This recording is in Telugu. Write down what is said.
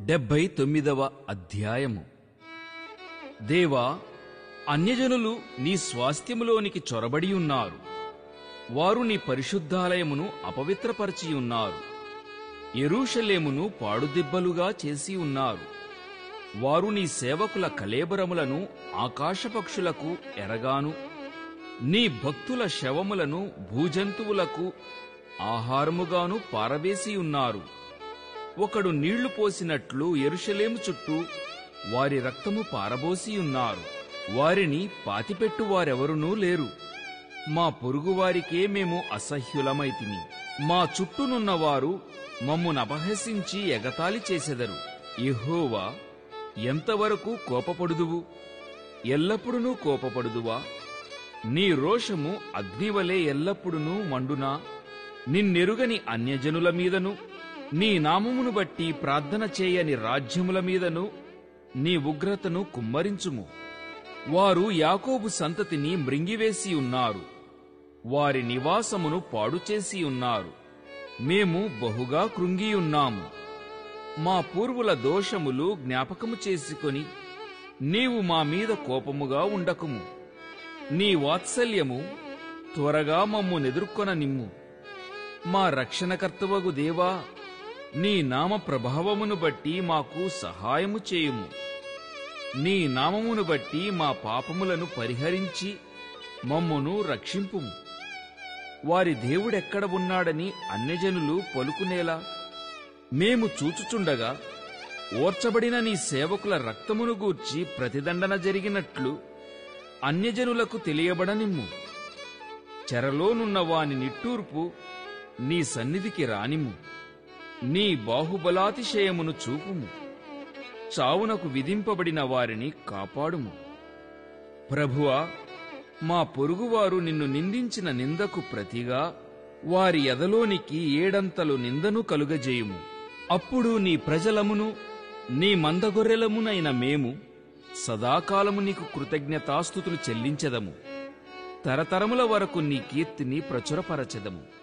79వ అధ్యాయము. దేవా, అన్యజనులు నీ స్వాస్థ్యములోనికి చొరబడియున్నారు. వారు నీ పరిశుద్ధాలయమును అపవిత్రపరచియున్నారు. యెరూషలేమును పాడుదిబ్బలుగా చేసి ఉన్నారు. వారు నీ సేవకుల కళేబరములను ఆకాశపక్షులకు ఎరగాను, నీ భక్తుల శవములను భూజంతువులకు ఆహారముగాను పారవేసియున్నారు. ఒకడు నీళ్లు పోసినట్లు యెరూషలేము చుట్టూ వారి రక్తము పారబోసియున్నారు. వారిని పాతిపెట్టువారెవరునూ లేరు. మా పొరుగువారికే మేము అసహ్యులమైతిమి. మా చుట్టూనున్నవారు మమ్మునపహసించి ఎగతాళి చేసెదరు. యెహోవా, ఎంతవరకు కోపపడుదువు? ఎల్లప్పుడూ కోపపడుదువా? నీ రోషము అగ్నివలే ఎల్లప్పుడూ మండునా? నిన్నెరుగని అన్యజనుల మీదను, నీ నామమును బట్టి ప్రార్థన చేయని రాజ్యముల మీదను నీ ఉగ్రతను కుమ్మరించుము. వారు యాకోబు సంతతిని మృంగివేసి ఉన్నారు. వారి నివాసమును పాడుచేసి ఉన్నారు. మేము బహుగా కృంగియున్నాము. మా పూర్వుల దోషములు జ్ఞాపకము చేసుకొని నీవు మా మీద కోపముగా ఉండకుము. నీ వాత్సల్యము త్వరగా మమ్ము నెదుర్కొన నిమ్ము. మా రక్షణకర్తవగు దేవా, నీ నామ ప్రభావమును బట్టి మాకు సహాయము చేయుము. నీ నామమును బట్టి మా పాపములను పరిహరించి మమ్మును రక్షింపుము. వారి దేవుడెక్కడ ఉన్నాడని అన్యజనులు పలుకునేలా మేము చూచుచుండగా, ఓర్చబడిన నీ సేవకుల రక్తమును గూర్చి ప్రతిదండన జరిగినట్లు అన్యజనులకు తెలియబడనిమ్ము. చెరలోనున్న వాని నిట్టూర్పు నీ సన్నిధికి రానిమ్ము. నీ బాహుబలాతిశయమును చూపుము. చావునకు విధింపబడిన వారిని కాపాడుము. ప్రభువా, మా పొరుగువారు నిన్ను నిందించిన నిందకు ప్రతిగా వారి ఎదలోనికి ఏడంతలు నిందను కలుగజేయుము. అప్పుడు నీ ప్రజలమును నీ మందగొర్రెలమునైన మేము సదాకాలము నీకు కృతజ్ఞతాస్తుతులు చెల్లించెదము. తరతరముల వరకు నీ కీర్తిని ప్రచురపరచెదము.